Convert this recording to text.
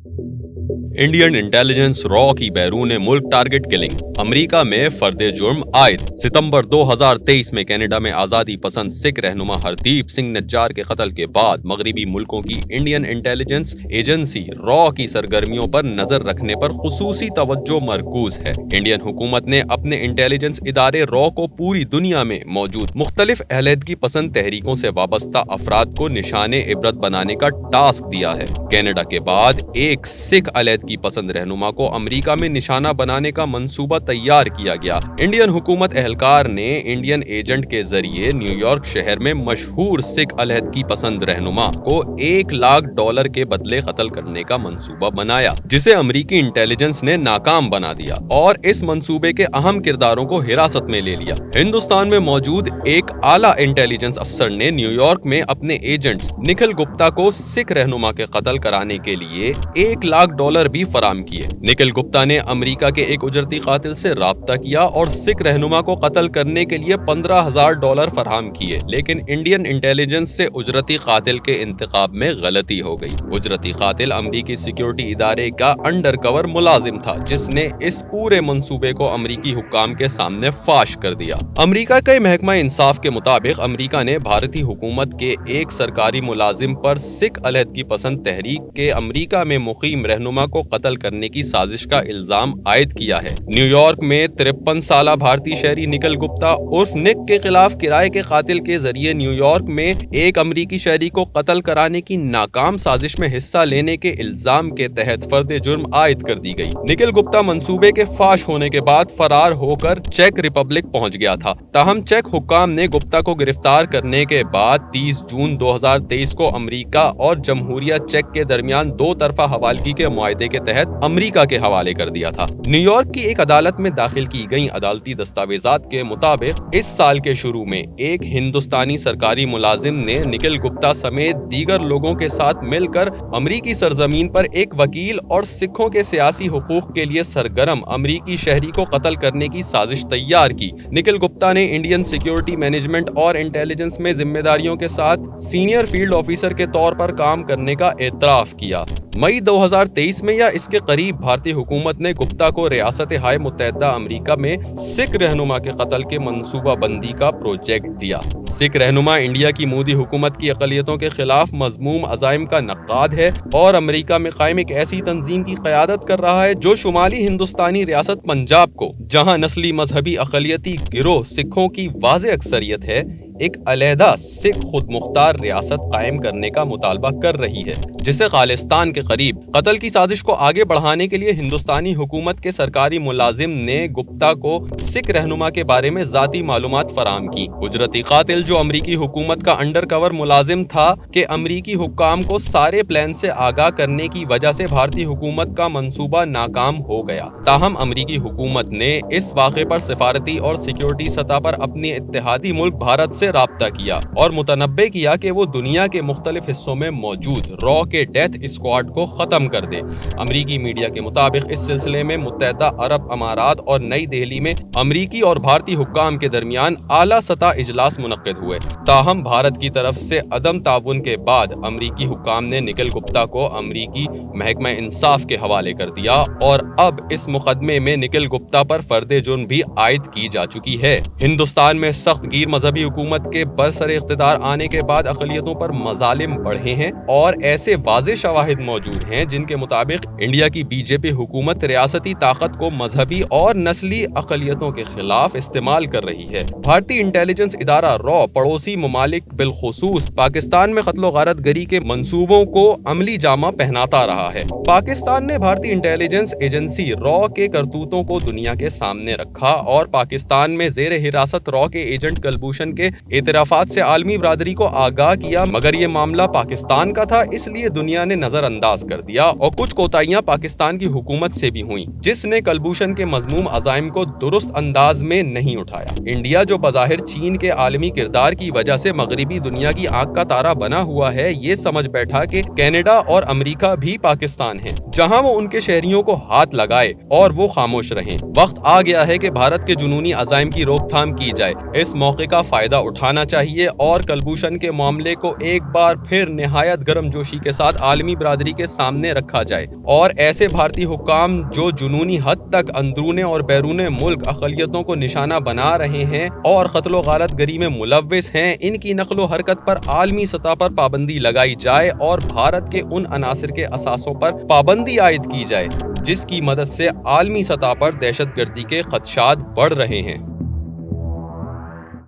Indian intelligence raw की बैरून मुल्क target killing. America में फर्द जुर्म आयद। सितंबर 2023 में कनाडा में आजादी पसंद सिख रहनुमा हरदीप सिंह नज्जार के कत्ल के बाद मगरबी मुल्कों की इंडियन इंटेलिजेंस एजेंसी रॉ की सरगर्मियों पर नजर रखने पर खुसूसी तवज्जो मरकूज है। इंडियन हुकूमत ने अपने इंटेलिजेंस इदारे रॉ को पूरी दुनिया में मौजूद मुख्तलिफ अहलैदगी पसंद तहरीकों से वाबस्ता अफराद को निशाने इबरत बनाने का टास्क दिया है। कनाडा के बाद एक सिख अलैदगी पसंद रहनुमा को अमेरिका में निशाना बनाने का मंसूबा तैयार किया गया। इंडियन हुकूमत एहलकार ने इंडियन एजेंट के जरिए न्यूयॉर्क शहर में मशहूर सिख अलैदगी पसंद रहनुमा को $1 लाख के बदले कत्ल करने का मंसूबा बनाया, जिसे अमेरिकी इंटेलिजेंस ने नाकाम बना दिया और इस मंसूबे के अहम किरदारों को हिरासत में ले लिया। हिंदुस्तान में मौजूद एक आला इंटेलिजेंस अफसर ने न्यूयॉर्क में अपने एजेंट्स निखिल गुप्ता को सिख रहनुमा के कत्ल कराने के लिए $1 लाख भी फराम किए। निखिल गुप्ता ने अमेरिका के एक उजरती कातिल से राब्ता किया और सिख रहनुमा को कत्ल करने के लिए $15,000 फराहम किए, लेकिन इंडियन इंटेलिजेंस से उजरती कातिल के इंतखाब में गलती हो गई। उजरती कातिल अमेरिकी सिक्योरिटी इदारे का अंडरकवर मुलाजिम था, जिसने इस पूरे मंसूबे को अमेरिकी हुक्काम के सामने फाश कर दिया। अमेरिका के महकमा इंसाफ के मुताबिक अमेरिका ने भारतीय हुकूमत के एक सरकारी मुलाजिम पर सिख अलहदगी पसंद तहरीक के अमेरिका में मुकीम रहनुमा को कत्ल करने की साजिश का इल्जाम आयद किया है। न्यूयॉर्क में 53 साला भारतीय शहरी निखिल गुप्ता उर्फ निक के खिलाफ किराए के कातिल के जरिए न्यूयॉर्क में एक अमेरिकी शहरी को कत्ल कराने की नाकाम साजिश में हिस्सा लेने के इल्जाम के तहत फर्द जुर्म आयद कर दी गई। निखिल गुप्ता मंसूबे के फाश होने के बाद फरार होकर चेक रिपब्लिक पहुंच गया था। ताहम चेक हुक्काम ने गुप्ता को गिरफ्तार करने के बाद 30 जून 2023 को अमेरिका और जमहूरिया चेक के दरमियान दो तरफा हवालगी के मुआहदे के तहत अमेरिका के हवाले कर दिया था। न्यूयॉर्क की एक अदालत में दाखिल की गई अदालती दस्तावेजात के मुताबिक इस साल के शुरू में एक हिंदुस्तानी सरकारी मुलाजिम ने निखिल गुप्ता समेत दीगर लोगों के साथ मिलकर अमेरिकी सरजमीन पर एक वकील और सिखों के सियासी हुकूक के लिए सरगर्म अमेरिकी शहरी को कत्ल करने की साजिश तैयार की। निखिल गुप्ता ने इंडियन सिक्योरिटी मैनेजमेंट और इंटेलिजेंस में जिम्मेदारियों के साथ सीनियर फील्ड ऑफिसर के तौर पर काम करने का एतराफ किया। मई 2023 में या इसके करीब भारतीय हुकूमत ने गुप्ता को रियासत हाय मुत्तहदा अमेरिका में सिख रहनुमा के कत्ल के मंसूबा बंदी का प्रोजेक्ट दिया। सिख रहनुमा इंडिया की मोदी हुकूमत की अक़लियतों के खिलाफ मज़मूम अज़ाइम का नक़ाद है और अमेरिका में कायम एक ऐसी तंजीम की क़यादत कर रहा है जो शुमाली हिंदुस्तानी रियासत पंजाब को, जहाँ नस्ली मजहबी अक़लियती गिरोह सिखों की वाज़ेह अक्सरियत है, एक अलहदा सिख खुद मुख्तार रियासत कायम करने का मुतालबा कर रही है, जिसे खालिस्तान के करीब कत्ल की साजिश को आगे बढ़ाने के लिए हिंदुस्तानी हुकूमत के सरकारी मुलाजिम ने गुप्ता को सिख रहनुमा के बारे में जाती मालूमात फराम की। उजरती कातिल जो अमरीकी हुकूमत का अंडर कवर मुलाजिम था कि अमरीकी हुक्काम को सारे प्लान से आगाह करने की वजह से भारतीय हुकूमत का मंसूबा नाकाम हो गया। ताहम अमरीकी हुकूमत ने इस वाक़े पर सिफारती और सिक्योरिटी सतह पर अपने इत्तेहादी मुल्क भारत से राब्ता किया और मुतनब्बे किया कि वो दुनिया के मुख्तलिफ हिस्सों में मौजूद रॉ के डेथ स्क्वाड को खत्म कर दे। अमरीकी मीडिया के मुताबिक इस सिलसिले में मुत्तहदा अरब अमारात और नई दिल्ली में अमरीकी और भारतीय हुक्काम के दरमियान आला सतह इजलास मुनक्किद हुए। ताहम भारत की तरफ से अदम ताउन के बाद अमरीकी हुक्काम ने निखिल गुप्ता को अमरीकी महकमा इंसाफ के हवाले कर दिया और अब इस मुकदमे में निखिल गुप्ता पर फर्दे जुर्म भी आयद की जा चुकी है। हिंदुस्तान में सख्त गीर मजहबी हुकूमत के बरसरे इख्तिदार आने के बाद अक़लियतों पर मजालिम बढ़े हैं और ऐसे वाज़ेह शवाहिद मौजूद हैं जिनके मुताबिक इंडिया की बीजेपी हुकूमत रियासती ताकत को मजहबी और नस्ली अक़लियतों के खिलाफ इस्तेमाल कर रही है। भारतीय इंटेलिजेंस इदारा रॉ पड़ोसी ममालिक बिलखुसूस पाकिस्तान में कत्ल गारत गरी के मंसूबों को अमली जामा पहनाता रहा है। पाकिस्तान ने भारतीय इंटेलिजेंस एजेंसी रॉ के करतूतों को दुनिया के सामने रखा और पाकिस्तान में जेर हिरासत रॉ के एजेंट कलभूषण के इतराफात से आलमी बरादरी को आगाह किया, मगर ये मामला पाकिस्तान का था इसलिए दुनिया ने नजरअंदाज कर दिया और कुछ कोताहियां पाकिस्तान की हुकूमत से भी हुई, जिसने कलभूषण के मजमूम अज़ाइम को दुरुस्त अंदाज में नहीं उठाया। इंडिया जो बज़ाहिर चीन के आलमी किरदार की वजह से मगरिबी दुनिया की आंख का तारा बना हुआ है, ये समझ बैठा कि कनाडा और अमेरिका भी पाकिस्तान है, जहां वो उनके शहरियों को हाथ लगाए और वो खामोश रहें। वक्त आ गया है कि भारत के जुनूनी अज़ाइम की रोकथाम की जाए। इस मौके का फायदा اٹھانا چاہیے اور کلبھوشن کے معاملے کو ایک بار پھر نہایت گرم جوشی کے ساتھ عالمی برادری کے سامنے رکھا جائے اور ایسے بھارتی حکام جو جنونی حد تک اندرون اور بیرون ملک اقلیتوں کو نشانہ بنا رہے ہیں اور قتل و غارت گری میں ملوث ہیں، ان کی نقل و حرکت پر عالمی سطح پر پابندی لگائی جائے اور بھارت کے ان عناصر کے اثاثوں پر پابندی عائد کی جائے جس کی مدد سے عالمی سطح پر دہشت گردی کے خدشات بڑھ رہے ہیں۔